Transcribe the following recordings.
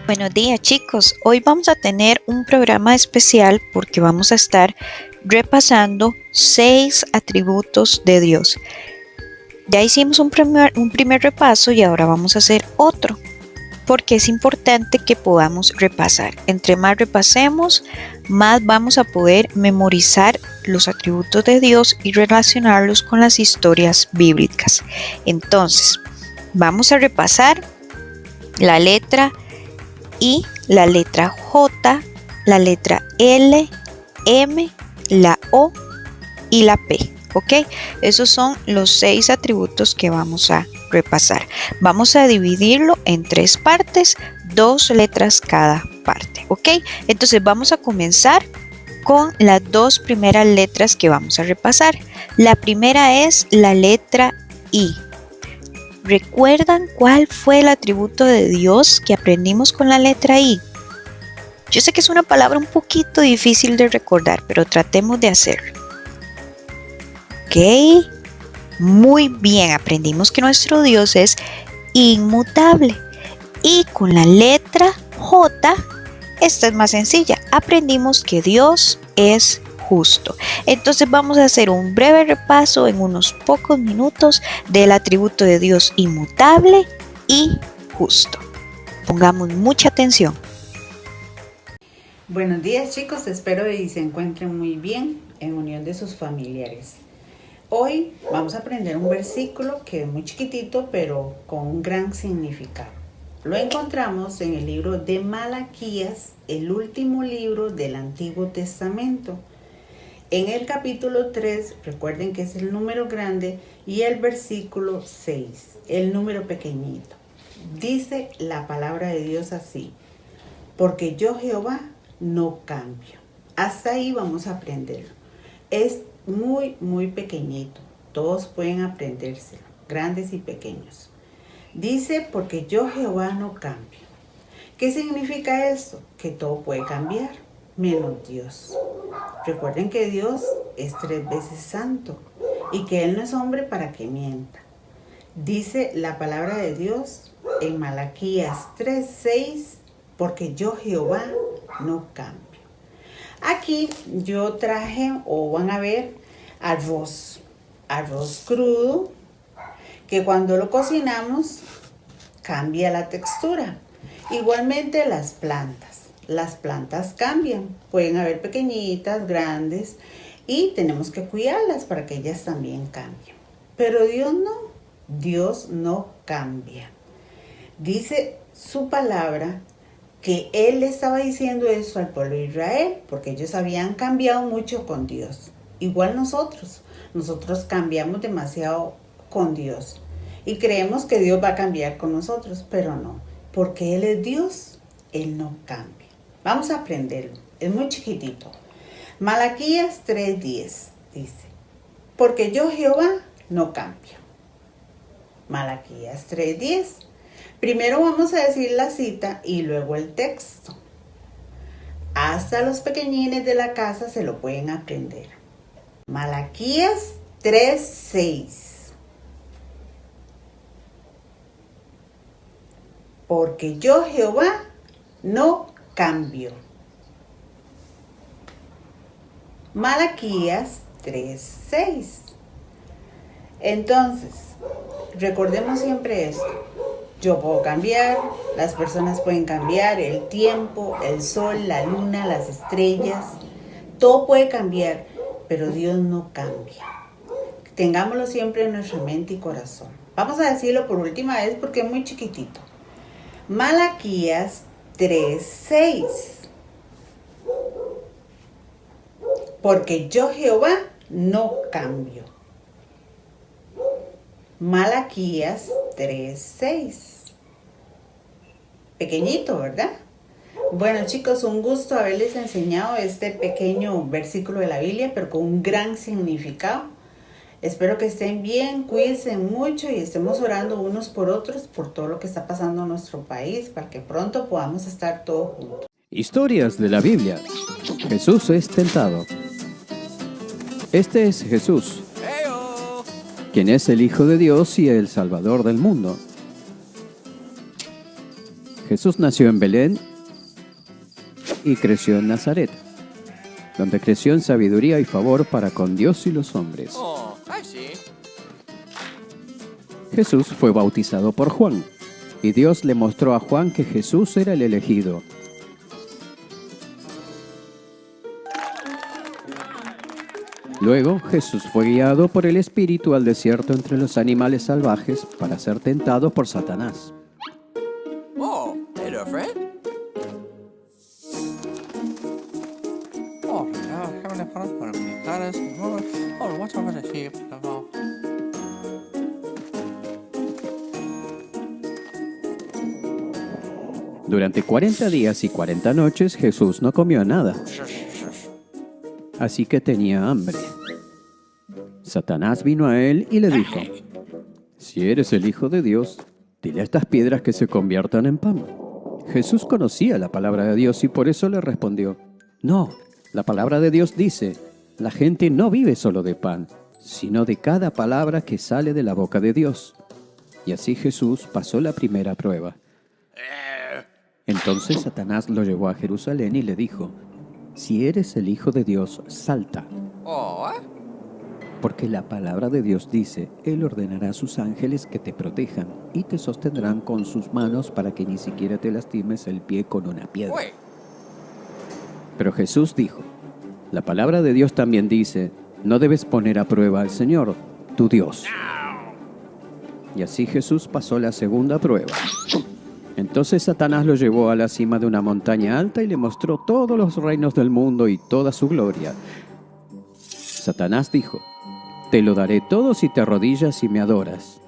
Buenos días chicos, hoy vamos a tener un programa especial porque vamos a estar repasando 6 atributos de Dios. Ya hicimos un primer repaso y ahora vamos a hacer otro, porque es importante que podamos repasar. Entre más repasemos, más vamos a poder memorizar los atributos de Dios y relacionarlos con las historias bíblicas. Entonces, vamos a repasar la letra I, la letra J, la letra L, M, la O y la P. ¿Ok? Esos son los 6 atributos que vamos a repasar. Vamos a dividirlo en 3 partes, 2 letras cada parte. ¿Ok? Entonces vamos a comenzar con las 2 primeras letras que vamos a repasar. La primera es la letra I. ¿Recuerdan cuál fue el atributo de Dios que aprendimos con la letra I? Yo sé que es una palabra un poquito difícil de recordar, pero tratemos de hacerlo. Ok, muy bien, aprendimos que nuestro Dios es inmutable. Y con la letra J, esta es más sencilla, aprendimos que Dios es justo. Entonces vamos a hacer un breve repaso en unos pocos minutos del atributo de Dios inmutable y justo. Pongamos mucha atención. Buenos días chicos, espero y se encuentren muy bien en unión de sus familiares. Hoy vamos a aprender un versículo que es muy chiquitito pero con un gran significado. Lo encontramos en el libro de Malaquías, el último libro del Antiguo Testamento. En el capítulo 3, recuerden que es el número grande, y el versículo 6, el número pequeñito. Dice la palabra de Dios así: porque yo Jehová no cambio. Hasta ahí vamos a aprenderlo. Es muy pequeñito. Todos pueden aprendérselo, grandes y pequeños. Dice, porque yo Jehová no cambio. ¿Qué significa esto? Que todo puede cambiar, menos Dios. Recuerden que Dios es 3 veces santo y que Él no es hombre para que mienta. Dice la palabra de Dios en Malaquías 3:6, porque yo Jehová no cambio. Aquí yo traje, o van a ver, arroz crudo, que cuando lo cocinamos cambia la textura. Igualmente las plantas cambian, pueden haber pequeñitas, grandes, y tenemos que cuidarlas para que ellas también cambien. Pero Dios no cambia. Dice su palabra que Él estaba diciendo eso al pueblo de Israel, porque ellos habían cambiado mucho con Dios. Igual nosotros cambiamos demasiado con Dios y creemos que Dios va a cambiar con nosotros, pero no, porque Él es Dios, Él no cambia. Vamos a aprenderlo, es muy chiquitito. Malaquías 3:10 dice, porque yo Jehová no cambio. Malaquías 3:10. Primero vamos a decir la cita y luego el texto. Hasta los pequeñines de la casa se lo pueden aprender. Malaquías 3:6. Porque yo Jehová no cambio. Malaquías 3:6. Entonces, recordemos siempre esto. Yo puedo cambiar, las personas pueden cambiar, el tiempo, el sol, la luna, las estrellas, todo puede cambiar, pero Dios no cambia. Tengámoslo siempre en nuestra mente y corazón. Vamos a decirlo por última vez porque es muy chiquitito. Malaquías 3:6. Porque yo Jehová no cambio. Malaquías 3:6. Pequeñito, ¿verdad? Bueno chicos, un gusto haberles enseñado este pequeño versículo de la Biblia, pero con un gran significado. Espero que estén bien, cuídense mucho y estemos orando unos por otros por todo lo que está pasando en nuestro país, para que pronto podamos estar todos juntos. Historias de la Biblia. Jesús es tentado. Este es Jesús, quien es el Hijo de Dios y el Salvador del mundo. Jesús nació en Belén y creció en Nazaret, donde creció en sabiduría y favor para con Dios y los hombres. Oh, I see. Jesús fue bautizado por Juan, y Dios le mostró a Juan que Jesús era el elegido. Luego, Jesús fue guiado por el Espíritu al desierto entre los animales salvajes para ser tentado por Satanás. Oh, hello, friend. Oh, Heavenly Father, para militares, oh, watch over the sheep. Durante 40 días y 40 noches Jesús no comió nada, así que tenía hambre. Satanás vino a él y le dijo: si eres el Hijo de Dios, dile a estas piedras que se conviertan en pan. Jesús conocía la palabra de Dios y por eso le respondió: no, la palabra de Dios dice, la gente no vive solo de pan, sino de cada palabra que sale de la boca de Dios. Y así Jesús pasó la primera prueba. Entonces Satanás lo llevó a Jerusalén y le dijo: si eres el Hijo de Dios, salta. Oh, Porque la palabra de Dios dice, Él ordenará a sus ángeles que te protejan y te sostendrán con sus manos para que ni siquiera te lastimes el pie con una piedra. wait. Pero Jesús dijo, la palabra de Dios también dice, no debes poner a prueba al Señor, tu Dios. Y así Jesús pasó la segunda prueba. Entonces Satanás lo llevó a la cima de una montaña alta y le mostró todos los reinos del mundo y toda su gloria. Satanás dijo, te lo daré todo si te arrodillas y me adoras.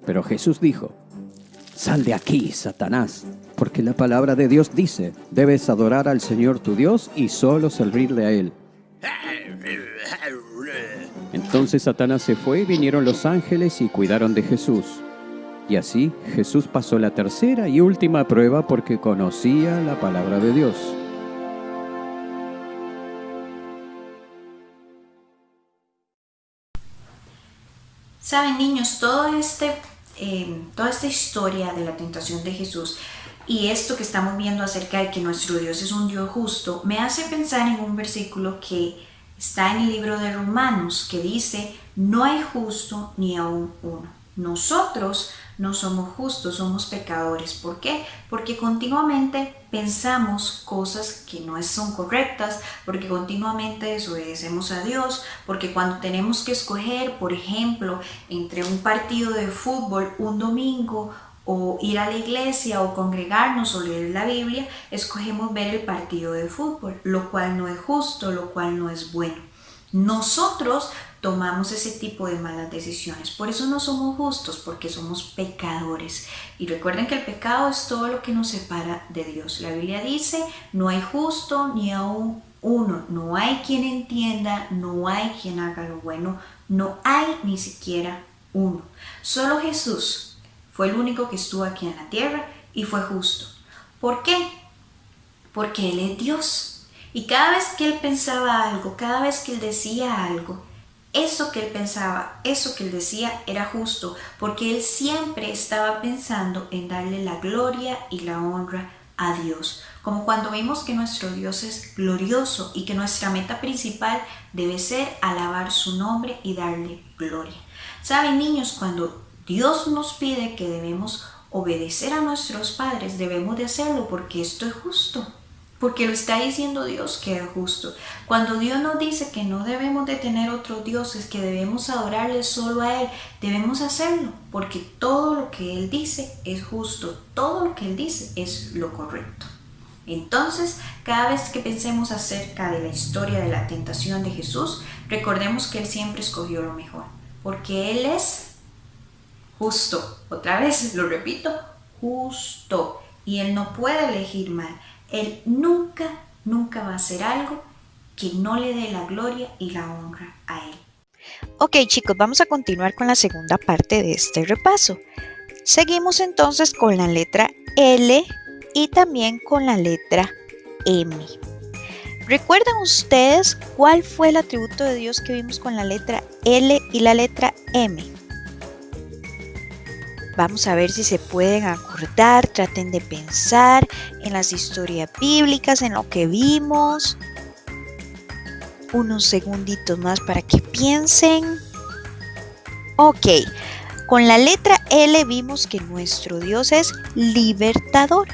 Pero Jesús dijo, sal de aquí, Satanás, porque la palabra de Dios dice, debes adorar al Señor tu Dios y solo servirle a Él. Entonces Satanás se fue y vinieron los ángeles y cuidaron de Jesús. Y así Jesús pasó la tercera y última prueba porque conocía la palabra de Dios. Saben, niños, toda esta historia de la tentación de Jesús y esto que estamos viendo acerca de que nuestro Dios es un Dios justo, me hace pensar en un versículo que está en el libro de Romanos, que dice, no hay justo ni aun uno. Nosotros no somos justos, somos pecadores. ¿Por qué? Porque continuamente pensamos cosas que no son correctas, porque continuamente desobedecemos a Dios, porque cuando tenemos que escoger, por ejemplo, entre un partido de fútbol un domingo o ir a la iglesia o congregarnos o leer la Biblia, escogemos ver el partido de fútbol, lo cual no es justo, lo cual no es bueno. Nosotros tomamos ese tipo de malas decisiones, por eso no somos justos, porque somos pecadores. Y recuerden que el pecado es todo lo que nos separa de Dios. La Biblia dice, no hay justo ni aun uno, no hay quien entienda, no hay quien haga lo bueno, no hay ni siquiera uno. Solo Jesús fue el único que estuvo aquí en la tierra y fue justo. ¿Por qué? Porque Él es Dios. Y cada vez que Él pensaba algo, cada vez que Él decía algo, eso que Él pensaba, eso que Él decía era justo, porque Él siempre estaba pensando en darle la gloria y la honra a Dios. Como cuando vimos que nuestro Dios es glorioso y que nuestra meta principal debe ser alabar su nombre y darle gloria. ¿Saben, niños? Cuando Dios nos pide que debemos obedecer a nuestros padres, debemos de hacerlo porque esto es justo. Porque lo está diciendo Dios que es justo. Cuando Dios nos dice que no debemos de tener otros dioses, que debemos adorarle solo a Él, debemos hacerlo, porque todo lo que Él dice es justo, todo lo que Él dice es lo correcto. Entonces, cada vez que pensemos acerca de la historia de la tentación de Jesús, recordemos que Él siempre escogió lo mejor, porque Él es justo. Otra vez, lo repito, justo. Y Él no puede elegir mal. Él nunca va a hacer algo que no le dé la gloria y la honra a Él. Ok, chicos, vamos a continuar con la segunda parte de este repaso. Seguimos entonces con la letra L y también con la letra M. ¿Recuerdan ustedes cuál fue el atributo de Dios que vimos con la letra L y la letra M? Vamos a ver si se pueden acordar, traten de pensar en las historias bíblicas, en lo que vimos. Unos segunditos más para que piensen. Ok, con la letra L vimos que nuestro Dios es libertador.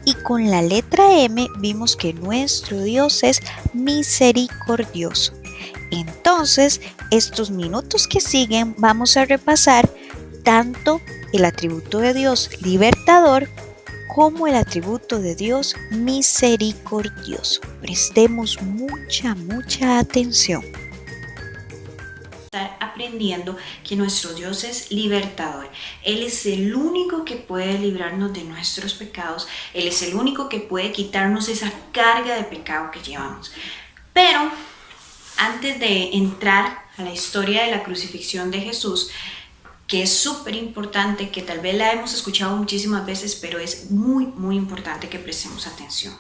Y con la letra M vimos que nuestro Dios es misericordioso. Entonces, estos minutos que siguen vamos a repasar tanto el atributo de Dios libertador como el atributo de Dios misericordioso. Prestemos mucha atención. Estar aprendiendo que nuestro Dios es libertador. Él es el único que puede librarnos de nuestros pecados. Él es el único que puede quitarnos esa carga de pecado que llevamos. Pero antes de entrar a la historia de la crucifixión de Jesús, que es súper importante, que tal vez la hemos escuchado muchísimas veces, pero es muy importante que prestemos atención.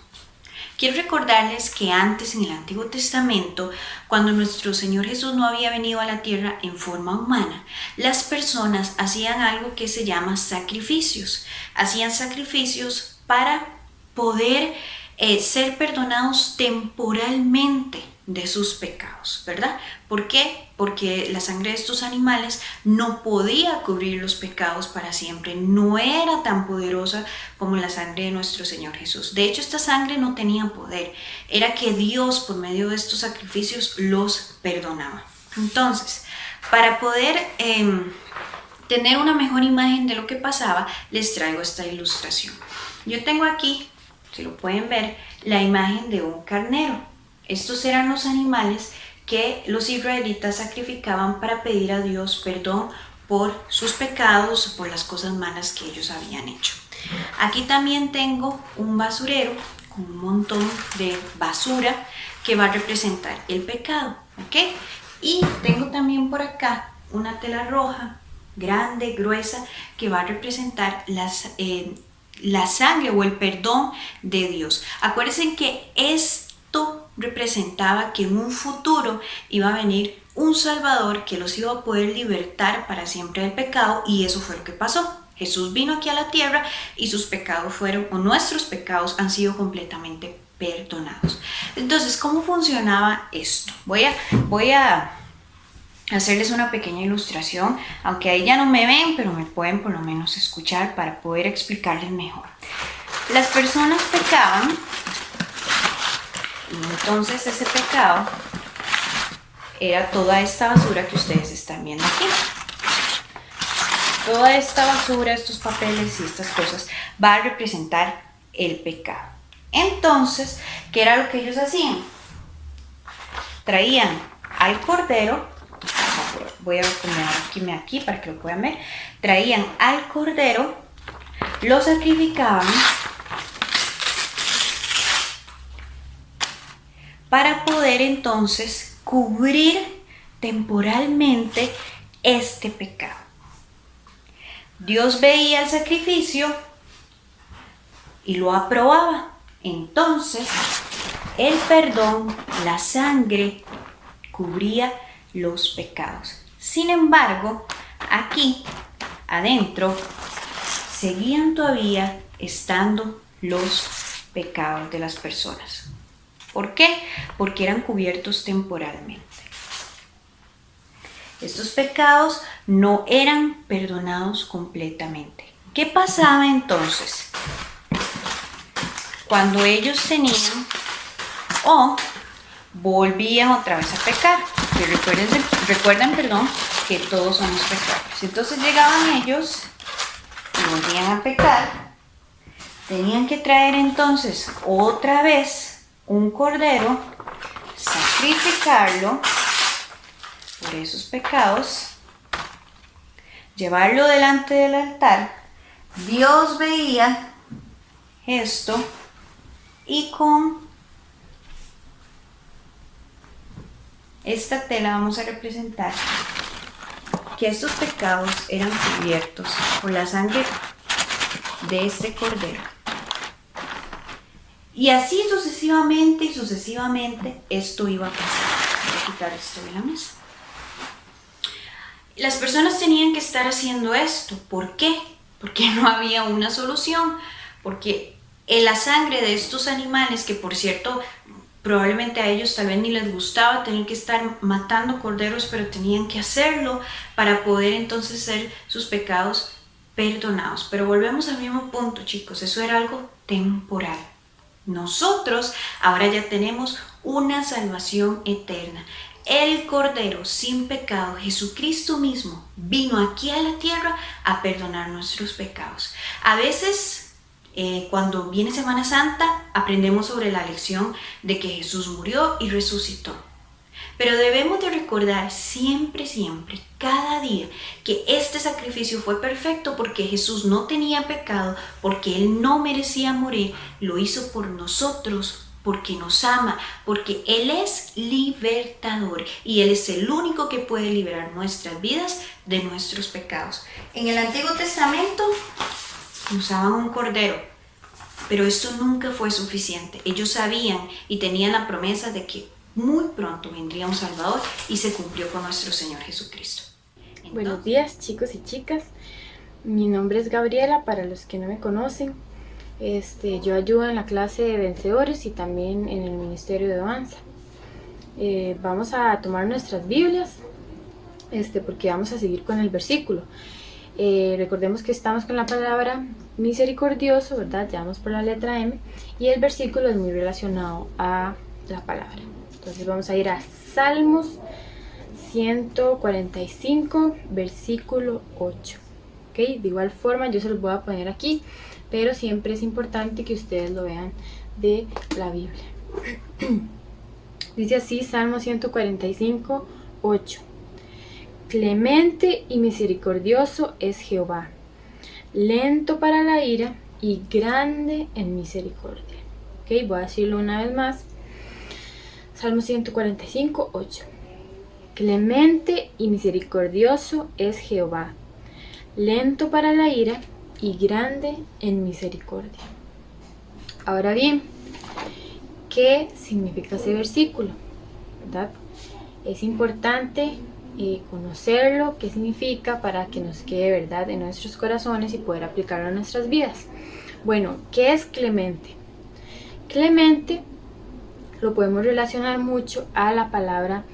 Quiero recordarles que antes en el Antiguo Testamento, cuando nuestro Señor Jesús no había venido a la tierra en forma humana, las personas hacían algo que se llama sacrificios. Hacían sacrificios para poder ser perdonados temporalmente de sus pecados, ¿verdad? ¿Por qué? Porque la sangre de estos animales no podía cubrir los pecados para siempre, no era tan poderosa como la sangre de nuestro Señor Jesús. De hecho, esta sangre no tenía poder, era que Dios por medio de estos sacrificios los perdonaba. Entonces, para poder tener una mejor imagen de lo que pasaba, les traigo esta ilustración. Yo tengo aquí, si lo pueden ver, la imagen de un carnero. Estos eran los animales que los israelitas sacrificaban para pedir a Dios perdón por sus pecados o por las cosas malas que ellos habían hecho. Aquí también tengo un basurero con un montón de basura que va a representar el pecado, ¿ok? Y tengo también por acá una tela roja, grande, gruesa, que va a representar la sangre o el perdón de Dios. Acuérdense que esto representaba que en un futuro iba a venir un Salvador que los iba a poder libertar para siempre del pecado, y eso fue lo que pasó. Jesús vino aquí a la tierra y sus pecados fueron, o nuestros pecados han sido completamente perdonados. Entonces, ¿cómo funcionaba esto? Voy a hacerles una pequeña ilustración, aunque ahí ya no me ven, pero me pueden por lo menos escuchar para poder explicarles mejor. Las personas pecaban, y entonces ese pecado era toda esta basura que ustedes están viendo aquí. Toda esta basura, estos papeles y estas cosas va a representar el pecado. Entonces, ¿qué era lo que ellos hacían? Traían al cordero, voy a poner aquí para que lo puedan ver. Traían al cordero, lo sacrificaban para poder entonces cubrir temporalmente este pecado. Dios veía el sacrificio y lo aprobaba. Entonces, el perdón, la sangre, cubría los pecados. Sin embargo, aquí adentro seguían todavía estando los pecados de las personas. ¿Por qué? Porque eran cubiertos temporalmente. Estos pecados no eran perdonados completamente. ¿Qué pasaba entonces? Cuando ellos tenían o volvían otra vez a pecar. Que recuerden, que todos somos pecadores. Entonces llegaban ellos y volvían a pecar. Tenían que traer entonces otra vez un cordero, sacrificarlo por esos pecados, llevarlo delante del altar. Dios veía esto y con esta tela vamos a representar que estos pecados eran cubiertos por la sangre de este cordero. Y así sucesivamente esto iba a pasar. Voy a quitar esto de la mesa. Las personas tenían que estar haciendo esto. ¿Por qué? porque no había una solución, porque la sangre de estos animales, que por cierto probablemente a ellos tal vez ni les gustaba tener que estar matando corderos, pero tenían que hacerlo para poder entonces ser sus pecados perdonados. Pero volvemos al mismo punto, chicos, eso era algo temporal. Nosotros ahora ya tenemos una salvación eterna. El Cordero sin pecado, Jesucristo mismo, vino aquí a la tierra a perdonar nuestros pecados. A veces, cuando viene Semana Santa, aprendemos sobre la lección de que Jesús murió y resucitó. Pero debemos de recordar siempre, cada día, que este sacrificio fue perfecto porque Jesús no tenía pecado, porque Él no merecía morir, lo hizo por nosotros, porque nos ama, porque Él es libertador y Él es el único que puede liberar nuestras vidas de nuestros pecados. En el Antiguo Testamento usaban un cordero, pero esto nunca fue suficiente. Ellos sabían y tenían la promesa de que muy pronto vendría un Salvador y se cumplió con nuestro Señor Jesucristo. Entonces, buenos días, chicos y chicas. Mi nombre es Gabriela, para los que no me conocen. Yo ayudo en la clase de vencedores y también en el Ministerio de Danza. Vamos a tomar nuestras Biblias, porque vamos a seguir con el versículo. Recordemos que estamos con la palabra misericordioso, ¿verdad? Ya vamos por la letra M y el versículo es muy relacionado a la palabra. Entonces vamos a ir a Salmos 145, versículo 8. ¿Okay? De igual forma yo se los voy a poner aquí, pero siempre es importante que ustedes lo vean de la Biblia. Dice así Salmo 145, 8. Clemente y misericordioso es Jehová, lento para la ira y grande en misericordia. ¿Okay? Voy a decirlo una vez más. Salmo 145, 8. Clemente y misericordioso es Jehová, lento para la ira y grande en misericordia. Ahora bien, ¿qué significa ese versículo? ¿Verdad? Es importante conocerlo, qué significa, para que nos quede verdad en nuestros corazones y poder aplicarlo a nuestras vidas. Bueno, ¿qué es clemente? Clemente lo podemos relacionar mucho a la palabra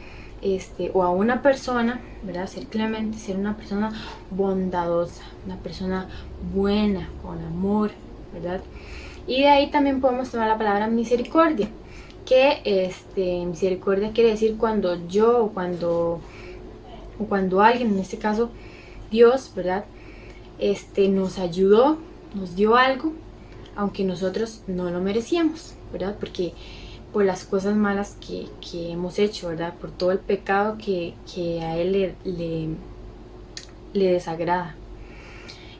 o a una persona, ¿verdad? Ser clemente, ser una persona bondadosa, una persona buena, con amor, ¿verdad? Y de ahí también podemos tomar la palabra misericordia, que misericordia quiere decir cuando yo o cuando alguien, en este caso Dios, ¿verdad? Nos ayudó, nos dio algo, aunque nosotros no lo merecíamos, ¿verdad? Porque por las cosas malas que hemos hecho, ¿verdad? Por todo el pecado que a Él le desagrada.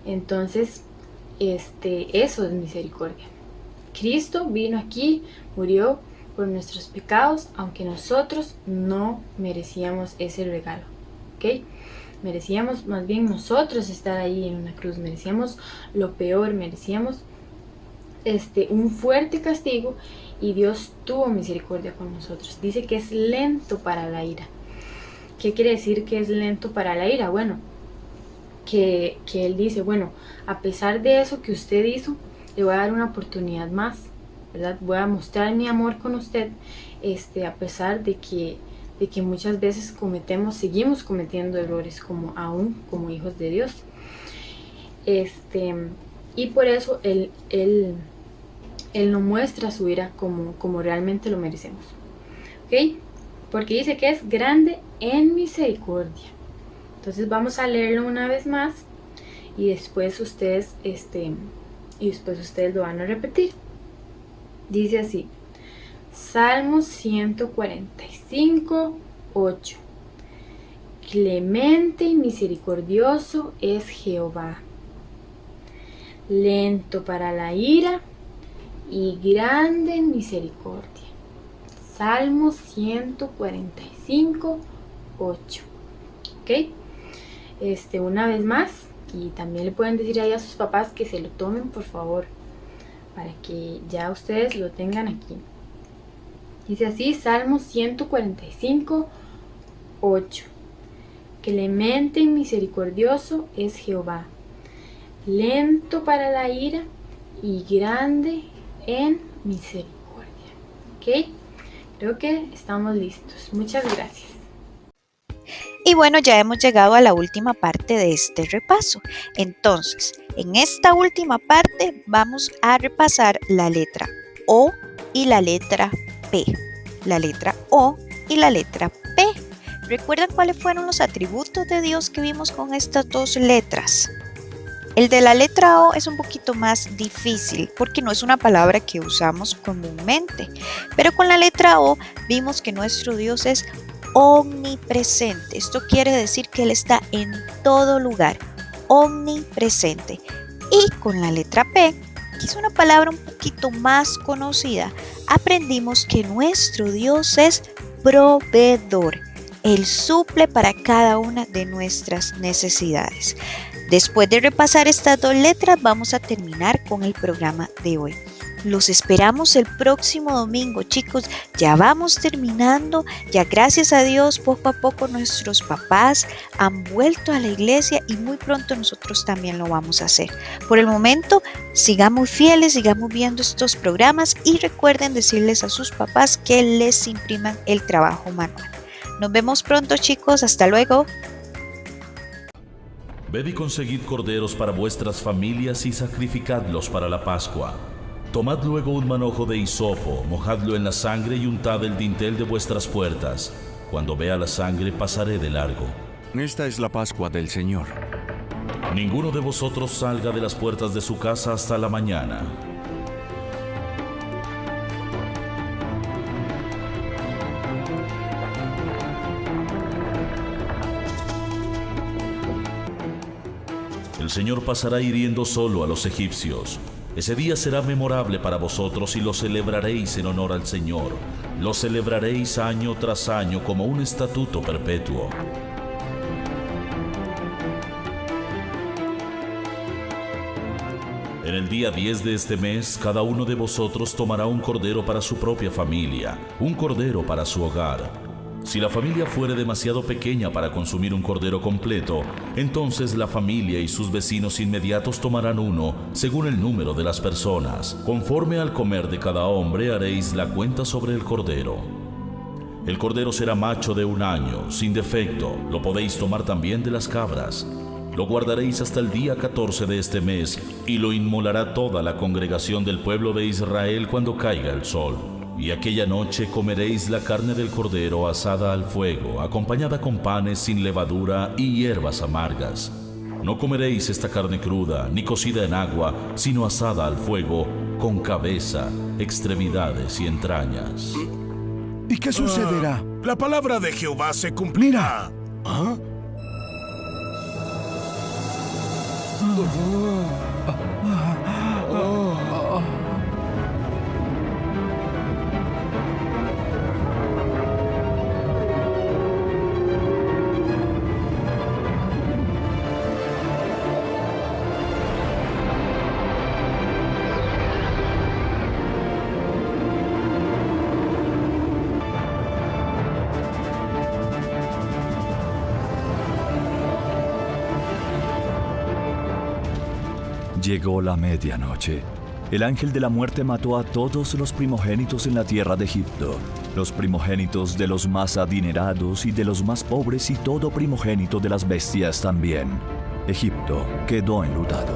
Entonces, eso es misericordia. Cristo vino aquí, murió por nuestros pecados, aunque nosotros no merecíamos ese regalo, ¿ok? Merecíamos más bien nosotros estar ahí en una cruz, merecíamos lo peor, merecíamos un fuerte castigo, y Dios tuvo misericordia con nosotros. Dice que es lento para la ira. ¿Qué quiere decir que es lento para la ira? Bueno, que Él dice, bueno, a pesar de eso que usted hizo, le voy a dar una oportunidad más, ¿verdad? Voy a mostrar mi amor con usted, a pesar de que muchas veces seguimos cometiendo errores aún como hijos de Dios. Y por eso Él no muestra su ira como realmente lo merecemos, ¿ok? Porque dice que es grande en misericordia. Entonces vamos a leerlo una vez más y después ustedes lo van a repetir. Dice así: Salmo 145, 8. Clemente y misericordioso es Jehová, lento para la ira y grande en misericordia. Salmo 145, 8. ¿Ok? Una vez más, y también le pueden decir ahí a sus papás que se lo tomen, por favor, para que ya ustedes lo tengan aquí. Dice así, Salmo 145, 8. Clemente y misericordioso es Jehová, lento para la ira y grande en misericordia. ¿Ok? Creo que estamos listos. Muchas gracias. Y bueno, ya hemos llegado a la última parte de este repaso. Entonces, en esta última parte vamos a repasar la letra O y la letra P. La letra O y la letra P. ¿Recuerdan cuáles fueron los atributos de Dios que vimos con estas dos letras? El de la letra O es un poquito más difícil porque no es una palabra que usamos comúnmente. Pero con la letra O vimos que nuestro Dios es omnipresente. Esto quiere decir que Él está en todo lugar, omnipresente. Y con la letra P, que es una palabra un poquito más conocida, aprendimos que nuestro Dios es proveedor. Él suple para cada una de nuestras necesidades. Después de repasar estas dos letras, vamos a terminar con el programa de hoy. Los esperamos el próximo domingo, chicos. Ya vamos terminando. Ya gracias a Dios, poco a poco nuestros papás han vuelto a la iglesia y muy pronto nosotros también lo vamos a hacer. Por el momento, sigamos fieles, sigamos viendo estos programas y recuerden decirles a sus papás que les impriman el trabajo manual. Nos vemos pronto, chicos. Hasta luego. Ved y conseguid corderos para vuestras familias y sacrificadlos para la Pascua. Tomad luego un manojo de hisopo, mojadlo en la sangre y untad el dintel de vuestras puertas. Cuando vea la sangre pasaré de largo. Esta es la Pascua del Señor. Ninguno de vosotros salga de las puertas de su casa hasta la mañana. El Señor pasará hiriendo solo a los egipcios. Ese día será memorable para vosotros y lo celebraréis en honor al Señor. Lo celebraréis año tras año como un estatuto perpetuo. En el día 10 de este mes, cada uno de vosotros tomará un cordero para su propia familia, un cordero para su hogar. Si la familia fuere demasiado pequeña para consumir un cordero completo, entonces la familia y sus vecinos inmediatos tomarán uno, según el número de las personas. Conforme al comer de cada hombre haréis la cuenta sobre el cordero. El cordero será macho de 1 año, sin defecto. Lo podéis tomar también de las cabras. Lo guardaréis hasta el día 14 de este mes, y lo inmolará toda la congregación del pueblo de Israel cuando caiga el sol. Y aquella noche comeréis la carne del cordero asada al fuego, acompañada con panes sin levadura y hierbas amargas. No comeréis esta carne cruda, ni cocida en agua, sino asada al fuego, con cabeza, extremidades y entrañas. ¿Y qué sucederá? La palabra de Jehová se cumplirá. ¿Ah? Llegó la medianoche. El ángel de la muerte mató a todos los primogénitos en la tierra de Egipto, los primogénitos de los más adinerados y de los más pobres y todo primogénito de las bestias también. Egipto quedó enlutado.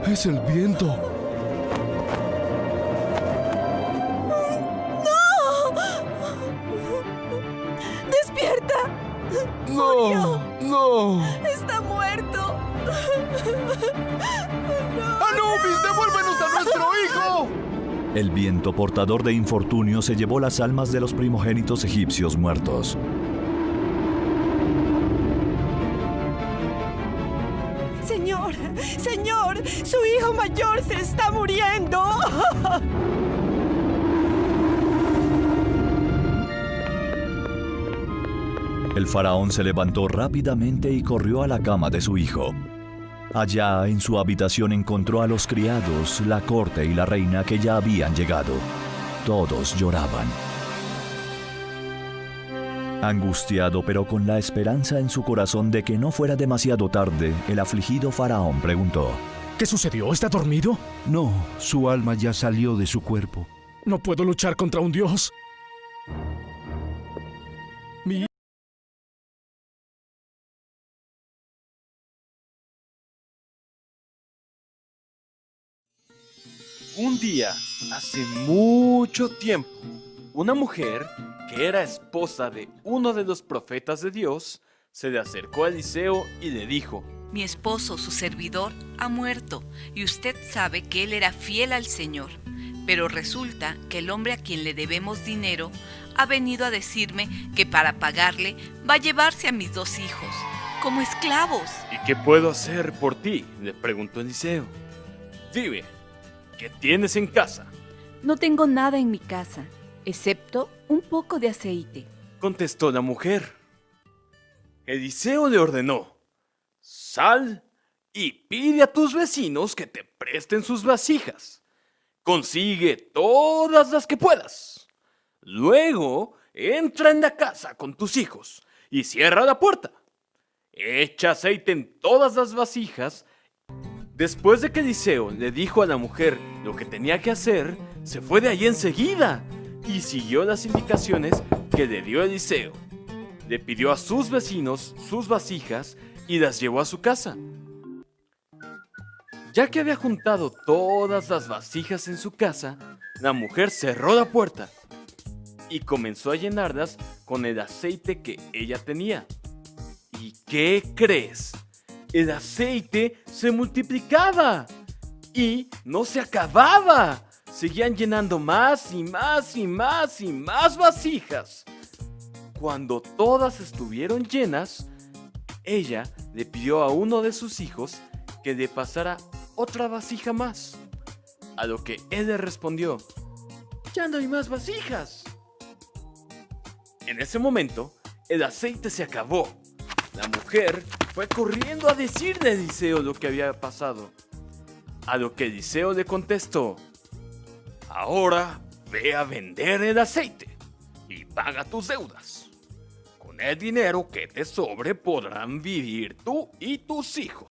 Es el viento. ¡Despierta! ¡No! ¡No! ¡Está muerto! ¡Anubis, devuélvenos a nuestro hijo! El viento portador de infortunio se llevó las almas de los primogénitos egipcios muertos. ¡Señor! ¡Señor! ¡Su hijo mayor se está muriendo! El faraón se levantó rápidamente y corrió a la cama de su hijo. Allá en su habitación encontró a los criados, la corte y la reina que ya habían llegado. Todos lloraban. Angustiado pero con la esperanza en su corazón de que no fuera demasiado tarde, el afligido faraón preguntó: ¿Qué sucedió? ¿Está dormido? No, su alma ya salió de su cuerpo. No puedo luchar contra un dios. Mi Un día, hace mucho tiempo, una mujer, que era esposa de uno de los profetas de Dios, se le acercó a Eliseo y le dijo: Mi esposo, su servidor, ha muerto, y usted sabe que él era fiel al Señor. Pero resulta que el hombre a quien le debemos dinero ha venido a decirme que para pagarle va a llevarse a mis 2 hijos, como esclavos. ¿Y qué puedo hacer por ti?, le preguntó Eliseo. Dime, ¿qué tienes en casa?, No tengo nada en mi casa, excepto un poco de aceite, contestó la mujer. Eliseo le ordenó: Sal y pide a tus vecinos que te presten sus vasijas. Consigue todas las que puedas. Luego, entra en la casa con tus hijos y cierra la puerta. Echa aceite en todas las vasijas. Después de que Eliseo le dijo a la mujer lo que tenía que hacer, se fue de allí enseguida y siguió las indicaciones que le dio Eliseo. Le pidió a sus vecinos sus vasijas y las llevó a su casa. Ya que había juntado todas las vasijas en su casa, la mujer cerró la puerta y comenzó a llenarlas con el aceite que ella tenía. ¿Y qué crees? El aceite se multiplicaba y no se acababa. Seguían llenando más y más y más y más vasijas. Cuando todas estuvieron llenas, ella le pidió a uno de sus hijos que le pasara otra vasija más. A lo que él le respondió: ¡Ya no hay más vasijas! En ese momento, el aceite se acabó. La mujer fue corriendo a decirle a Eliseo lo que había pasado. A lo que Eliseo le contestó: Ahora ve a vender el aceite y paga tus deudas. Con el dinero que te sobre podrán vivir tú y tus hijos.